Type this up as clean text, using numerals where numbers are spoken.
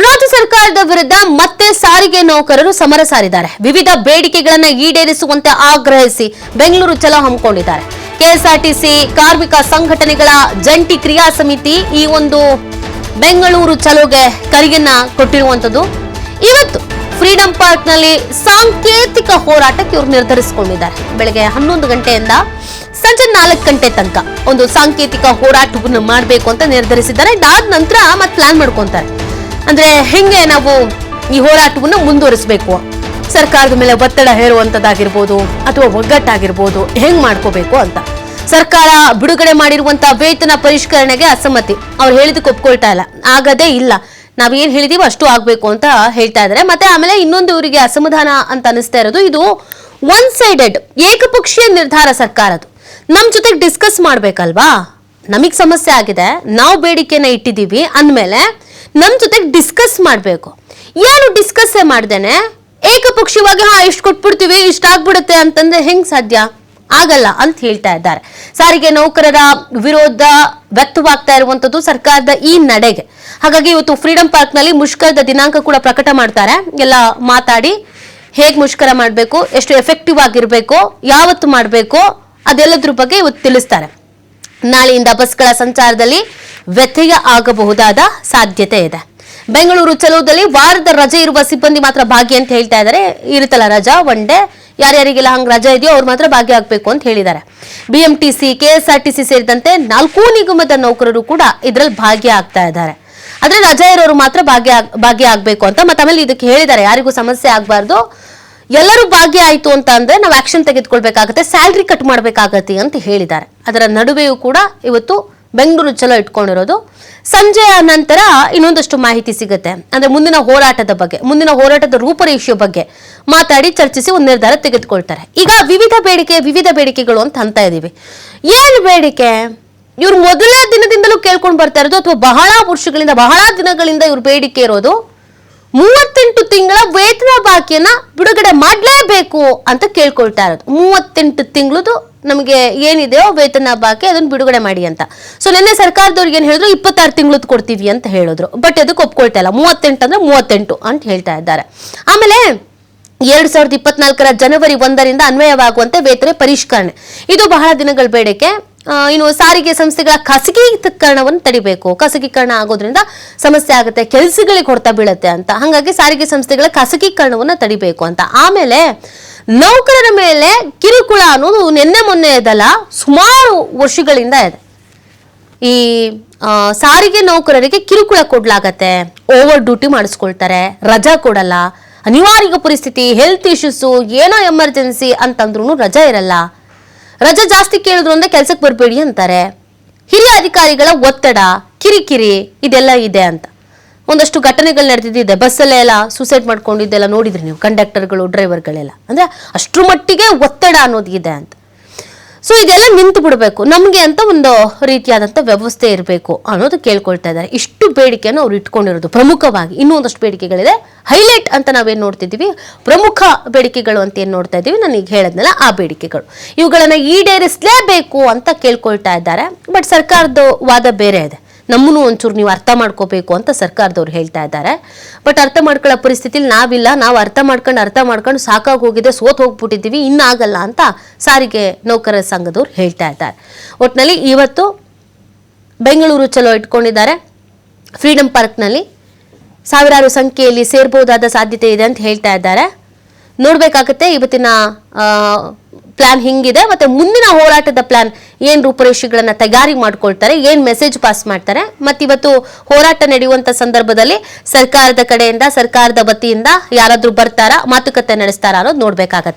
ರಾಜ್ಯ ಸರ್ಕಾರದ ವಿರುದ್ಧ ಮತ್ತೆ ಸಾರಿಗೆ ನೌಕರರು ಸಮರ ಸಾರಿದ್ದಾರೆ. ವಿವಿಧ ಬೇಡಿಕೆಗಳನ್ನ ಈಡೇರಿಸುವಂತೆ ಆಗ್ರಹಿಸಿ ಬೆಂಗಳೂರು ಚಲೋ ಹಮ್ಮಿಕೊಂಡಿದ್ದಾರೆ. ಕೆಎಸ್ಆರ್ಟಿಸಿ ಕಾರ್ಮಿಕ ಸಂಘಟನೆಗಳ ಜಂಟಿ ಕ್ರಿಯಾ ಸಮಿತಿ ಈ ಒಂದು ಬೆಂಗಳೂರು ಚಲೋಗೆ ಕರೆಯನ್ನ ಕೊಟ್ಟಿರುವಂತದ್ದು. ಇವತ್ತು ಫ್ರೀಡಂ ಪಾರ್ಕ್ ನಲ್ಲಿ ಸಾಂಕೇತಿಕ ಹೋರಾಟಕ್ಕೆ ಇವರು ನಿರ್ಧರಿಸಿಕೊಂಡಿದ್ದಾರೆ. ಬೆಳಗ್ಗೆ 11 ಗಂಟೆಯಿಂದ ಸಂಜೆ 4 ಗಂಟೆ ತನಕ ಒಂದು ಸಾಂಕೇತಿಕ ಹೋರಾಟವನ್ನು ಮಾಡಬೇಕು ಅಂತ ನಿರ್ಧರಿಸಿದ್ದಾರೆ. ಇದಾದ ನಂತರ ಮತ್ತೆ ಪ್ಲಾನ್ ಮಾಡ್ಕೊಂತಾರೆ. ಅಂದ್ರೆ ಹೆಂಗೆ ನಾವು ಈ ಹೋರಾಟವನ್ನು ಮುಂದುವರಿಸಬೇಕು, ಸರ್ಕಾರದ ಮೇಲೆ ಒತ್ತಡ ಹೇರುವಂತದ್ದಾಗಿರ್ಬೋದು ಅಥವಾ ಒಗ್ಗಟ್ಟಾಗಿರ್ಬೋದು, ಹೆಂಗ್ ಮಾಡ್ಕೋಬೇಕು ಅಂತ. ಸರ್ಕಾರ ಬಿಡುಗಡೆ ಮಾಡಿರುವಂತಹ ವೇತನ ಪರಿಷ್ಕರಣೆಗೆ ಅಸಮ್ಮತಿ. ಅವ್ರು ಹೇಳಿದಕ್ಕೆ ಒಪ್ಕೊಳ್ತಾ ಇಲ್ಲ, ಆಗದೇ ಇಲ್ಲ, ನಾವೇನ್ ಹೇಳಿದೀವಿ ಅಷ್ಟು ಆಗ್ಬೇಕು ಅಂತ ಹೇಳ್ತಾ ಇದ್ದಾರೆ. ಮತ್ತೆ ಆಮೇಲೆ ಇನ್ನೊಂದು ಇವರಿಗೆ ಅಸಮಾಧಾನ ಅಂತ ಅನಿಸ್ತಾ ಇರೋದು, ಇದು ಒನ್ ಸೈಡೆಡ್ ಏಕಪಕ್ಷೀಯ ನಿರ್ಧಾರ ಸರ್ಕಾರದ್ದು. ನಮ್ ಜೊತೆಗೆ ಡಿಸ್ಕಸ್ ಮಾಡ್ಬೇಕಲ್ವಾ, ನಮಗ್ ಸಮಸ್ಯೆ ಆಗಿದೆ, ನಾವು ಬೇಡಿಕೆನ ಇಟ್ಟಿದೀವಿ ಅಂದ್ಮೇಲೆ ನಮ್ ಜೊತೆಗೆ ಡಿಸ್ಕಸ್ ಮಾಡ್ಬೇಕು. ಏನು ಡಿಸ್ಕಸ್ ಮಾಡ್ದೇನೆ ಏಕಪಕ್ಷೀಯವಾಗಿ ಇಷ್ಟು ಕೊಟ್ಬಿಡ್ತೀವಿ, ಇಷ್ಟ ಆಗ್ಬಿಡುತ್ತೆ ಅಂತಂದ್ರೆ ಹೆಂಗ್ ಸಾಧ್ಯ? ಆಗಲ್ಲ ಅಂತ ಹೇಳ್ತಾ ಇದ್ದಾರೆ. ಸಾರಿಗೆ ನೌಕರರ ವಿರೋಧ ವ್ಯಕ್ತವಾಗ್ತಾ ಇರುವಂತದ್ದು ಸರ್ಕಾರದ ಈ ನಡೆಗೆ. ಹಾಗಾಗಿ ಇವತ್ತು ಫ್ರೀಡಂ ಪಾರ್ಕ್ ನಲ್ಲಿ ಮುಷ್ಕರದ ದಿನಾಂಕ ಕೂಡ ಪ್ರಕಟ ಮಾಡ್ತಾರೆ. ಎಲ್ಲ ಮಾತಾಡಿ ಹೇಗ್ ಮುಷ್ಕರ ಮಾಡಬೇಕು, ಎಷ್ಟು ಎಫೆಕ್ಟಿವ್ ಆಗಿರ್ಬೇಕು, ಯಾವತ್ತು ಮಾಡಬೇಕು, ಅದೆಲ್ಲದ್ರ ಬಗ್ಗೆ ಇವತ್ತು ತಿಳಿಸ್ತಾರೆ. ನಾಳೆಯಿಂದ ಬಸ್ಗಳ ಸಂಚಾರದಲ್ಲಿ ವ್ಯತ್ಯಯ ಆಗಬಹುದಾದ ಸಾಧ್ಯತೆ ಇದೆ. ಬೆಂಗಳೂರು ಚಲೋದಲ್ಲಿ ವಾರದ ರಜೆ ಇರುವ ಸಿಬ್ಬಂದಿ ಮಾತ್ರ ಭಾಗಿ ಅಂತ ಹೇಳ್ತಾ ಇದ್ದಾರೆ. ಇರುತ್ತಲ್ಲ ರಜಾ, ಒನ್ ಡೇ, ಯಾರ್ಯಾರಿಗೆಲ್ಲ ಹಂಗ್ ರಜೆ ಇದೆಯೋ ಅವ್ರು ಮಾತ್ರ ಭಾಗಿಯಾಗಬೇಕು ಅಂತ ಹೇಳಿದ್ದಾರೆ. ಬಿಎಂಟಿಸಿ, ಕೆಎಸ್ಆರ್ಟಿಸಿ ಸೇರಿದಂತೆ 4 ನಿಗಮದ ನೌಕರರು ಕೂಡ ಇದ್ರಲ್ಲಿ ಭಾಗಿಯಾಗ್ತಾ ಇದ್ದಾರೆ. ಆದ್ರೆ ರಜೆ ಇರೋರು ಮಾತ್ರ ಭಾಗಿಯಾಗಬೇಕು ಅಂತ. ಮತ್ತೆ ಆಮೇಲೆ ಇದಕ್ಕೆ ಹೇಳಿದ್ದಾರೆ, ಯಾರಿಗೂ ಸಮಸ್ಯೆ ಆಗಬಾರ್ದು, ಎಲ್ಲರೂ ಭಾಗಿಯಾಯಿತು ಅಂತ ಅಂದ್ರೆ ನಾವು ಆಕ್ಷನ್ ತೆಗೆದುಕೊಳ್ಬೇಕಾಗತ್ತೆ, ಸ್ಯಾಲ್ರಿ ಕಟ್ ಮಾಡ್ಬೇಕಾಗತ್ತೆ ಅಂತ ಹೇಳಿದ್ದಾರೆ. ಅದರ ನಡುವೆಯೂ ಕೂಡ ಇವತ್ತು ಬೆಂಗಳೂರು ಚಲೋ ಇಟ್ಕೊಂಡಿರೋದು. ಸಂಜೆಯ ನಂತರ ಇನ್ನೊಂದಷ್ಟು ಮಾಹಿತಿ ಸಿಗುತ್ತೆ. ಅಂದ್ರೆ ಮುಂದಿನ ಹೋರಾಟದ ಬಗ್ಗೆ, ಮುಂದಿನ ಹೋರಾಟದ ರೂಪರೇಷೆಯ ಬಗ್ಗೆ ಮಾತಾಡಿ ಚರ್ಚಿಸಿ ಒಂದು ನಿರ್ಧಾರ ತೆಗೆದುಕೊಳ್ತಾರೆ. ಈಗ ವಿವಿಧ ಬೇಡಿಕೆಗಳು ಅಂತ ಇದೀವಿ. ಏನು ಬೇಡಿಕೆ? ಇವ್ರು ಮೊದಲನೇ ದಿನದಿಂದಲೂ ಕೇಳ್ಕೊಂಡು ಬರ್ತಾ ಇರೋದು, ಅಥವಾ ಬಹಳ ವರ್ಷಗಳಿಂದ, ಬಹಳ ದಿನಗಳಿಂದ ಇವ್ರ ಬೇಡಿಕೆ ಇರೋದು, 38 ತಿಂಗಳ ವೇತನ ಬಾಕಿಯನ್ನ ಬಿಡುಗಡೆ ಮಾಡಲೇಬೇಕು ಅಂತ ಕೇಳ್ಕೊಳ್ತಾ ಇರೋದು. 38 ತಿಂಗಳದು ನಮಗೆ ಏನಿದೆಯೋ ವೇತನ ಬಾಕಿ ಅದನ್ನ ಬಿಡುಗಡೆ ಮಾಡಿ ಅಂತ. ಸೊ ನಿನ್ನೆ ಸರ್ಕಾರದವ್ರಿಗೆ ಏನ್ ಹೇಳಿದ್ರು, 26 ತಿಂಗಳದ್ದು ಕೊಡ್ತೀವಿ ಅಂತ ಹೇಳಿದ್ರು. ಬಟ್ ಅದಕ್ಕೆ ಒಪ್ಕೊಳ್ತಾ ಇಲ್ಲ. 38 ಅಂದ್ರೆ 38 ಅಂತ ಹೇಳ್ತಾ ಇದ್ದಾರೆ. ಆಮೇಲೆ 2024 ಜನವರಿ 1ರಿಂದ ಅನ್ವಯವಾಗುವಂತೆ ವೇತನ ಪರಿಷ್ಕರಣೆ, ಇದು ಬಹಳ ದಿನಗಳ ಬೇಡಿಕೆ. ಇನ್ನು ಸಾರಿಗೆ ಸಂಸ್ಥೆಗಳ ಖಾಸಗೀಕರಣವನ್ನು ತಡಿಬೇಕು. ಖಾಸಗೀಕರಣ ಆಗೋದ್ರಿಂದ ಸಮಸ್ಯೆ ಆಗುತ್ತೆ, ಕೆಲಸಗಳಿಗೆ ಹೊಡೆತ ಬೀಳುತ್ತೆ ಅಂತ. ಹಾಗಾಗಿ ಸಾರಿಗೆ ಸಂಸ್ಥೆಗಳ ಖಾಸಗೀಕರಣವನ್ನು ತಡಿಬೇಕು ಅಂತ. ಆಮೇಲೆ ನೌಕರರ ಮೇಲೆ ಕಿರುಕುಳ ಅನ್ನೋದು ನಿನ್ನೆ ಮೊನ್ನೆ ಇದಲ್ಲ, ಸುಮಾರು ವರ್ಷಗಳಿಂದ ಇದೆ. ಈ ಸಾರಿಗೆ ನೌಕರರಿಗೆ ಕಿರುಕುಳ ಕೊಡ್ಲಾಗತ್ತೆ, ಓವರ್ ಡ್ಯೂಟಿ ಮಾಡಿಸ್ಕೊಳ್ತಾರೆ, ರಜಾ ಕೊಡಲ್ಲ, ಅನಿವಾರ್ಯ ಪರಿಸ್ಥಿತಿ, ಹೆಲ್ತ್ ಇಶ್ಯೂಸು, ಏನೋ ಎಮರ್ಜೆನ್ಸಿ ಅಂತಂದ್ರೂ ರಜಾ ಇರಲ್ಲ. ರಜಾ ಜಾಸ್ತಿ ಕೇಳಿದ್ರು ಅಂದ್ರೆ ಕೆಲ್ಸಕ್ಕೆ ಬರಬೇಡಿ ಅಂತಾರೆ. ಹಿರಿಯ ಅಧಿಕಾರಿಗಳ ಒತ್ತಡ, ಕಿರಿಕಿರಿ ಇದೆಲ್ಲ ಇದೆ ಅಂತ. ಒಂದಷ್ಟು ಘಟನೆಗಳು ನಡೆದಿದೆ. ಬಸ್ಸಲ್ಲೇ ಎಲ್ಲ ಸೂಸೈಡ್ ಮಾಡ್ಕೊಂಡಿದ್ದೆಲ್ಲ ನೋಡಿದ್ರಿ ನೀವು, ಕಂಡಕ್ಟರ್ಗಳು, ಡ್ರೈವರ್ಗಳೆಲ್ಲ. ಅಂದ್ರೆ ಅಷ್ಟ್ರ ಮಟ್ಟಿಗೆ ಒತ್ತಡ ಅನ್ನೋದು ಇದೆ ಅಂತ. ಸೊ ಇದೆಲ್ಲ ನಿಂತು ಬಿಡಬೇಕು, ನಮ್ಗೆ ಅಂತ ಒಂದು ರೀತಿಯಾದಂತ ವ್ಯವಸ್ಥೆ ಇರಬೇಕು ಅನ್ನೋದು ಕೇಳ್ಕೊಳ್ತಾ ಇದ್ದಾರೆ. ಇಷ್ಟು ಬೇಡಿಕೆಯನ್ನು ಅವ್ರು ಇಟ್ಕೊಂಡಿರೋದು ಪ್ರಮುಖವಾಗಿ. ಇನ್ನೂ ಒಂದಷ್ಟು ಬೇಡಿಕೆಗಳಿದೆ. ಹೈಲೈಟ್ ಅಂತ ನಾವೇನ್ ನೋಡ್ತಿದೀವಿ, ಪ್ರಮುಖ ಬೇಡಿಕೆಗಳು ಅಂತ ಏನ್ ನೋಡ್ತಾ ಇದೀವಿ, ನಾನು ಈಗ ಹೇಳದ್ನಲ್ಲ ಆ ಬೇಡಿಕೆಗಳು, ಇವುಗಳನ್ನ ಈಡೇರಿಸಲೇಬೇಕು ಅಂತ ಕೇಳ್ಕೊಳ್ತಾ ಇದ್ದಾರೆ. ಬಟ್ ಸರ್ಕಾರದ ವಾದ ಬೇರೆ ಇದೆ. ನಮ್ಮನ್ನು ಒಂಚೂರು ನೀವು ಅರ್ಥ ಮಾಡ್ಕೋಬೇಕು ಅಂತ ಸರ್ಕಾರದವ್ರು ಹೇಳ್ತಾ ಇದ್ದಾರೆ. ಬಟ್ ಅರ್ಥ ಮಾಡ್ಕೊಳ್ಳೋ ಪರಿಸ್ಥಿತಿಲಿ ನಾವಿಲ್ಲ. ನಾವು ಅರ್ಥ ಮಾಡ್ಕೊಂಡು ಸಾಕಾಗಿ ಹೋಗಿದೆ, ಸೋತ್ ಹೋಗ್ಬಿಟ್ಟಿದ್ದೀವಿ, ಇನ್ನಾಗಲ್ಲ ಅಂತ ಸಾರಿಗೆ ನೌಕರರ ಸಂಘದವ್ರು ಹೇಳ್ತಾ ಇದ್ದಾರೆ. ಒಟ್ನಲ್ಲಿ ಇವತ್ತು ಬೆಂಗಳೂರು ಚಲೋ ಇಟ್ಕೊಂಡಿದ್ದಾರೆ. ಫ್ರೀಡಂ ಪಾರ್ಕ್ನಲ್ಲಿ ಸಾವಿರಾರು ಸಂಖ್ಯೆಯಲ್ಲಿ ಸೇರ್ಬಹುದಾದ ಸಾಧ್ಯತೆ ಇದೆ ಅಂತ ಹೇಳ್ತಾ ಇದ್ದಾರೆ. ನೋಡ್ಬೇಕಾಗತ್ತೆ ಇವತ್ತಿನ ಪ್ಲಾನ್ ಹಿಂಗಿದೆ, ಮತ್ತೆ ಮುಂದಿನ ಹೋರಾಟದ ಪ್ಲಾನ್ ಏನ್ ರೂಪರೇಷೆಗಳನ್ನ ತಯಾರಿ ಮಾಡ್ಕೊಳ್ತಾರೆ, ಏನ್ ಮೆಸೇಜ್ ಪಾಸ್ ಮಾಡ್ತಾರೆ. ಮತ್ತೆ ಇವತ್ತು ಹೋರಾಟ ನಡೆಯುವಂತ ಸಂದರ್ಭದಲ್ಲಿ ಸರ್ಕಾರದ ಕಡೆಯಿಂದ, ಸರ್ಕಾರದ ವತಿಯಿಂದ ಯಾರಾದ್ರೂ ಬರ್ತಾರಾ, ಮಾತುಕತೆ ನಡೆಸ್ತಾರಾ ಅನ್ನೋದು ನೋಡ್ಬೇಕಾಗತ್ತೆ.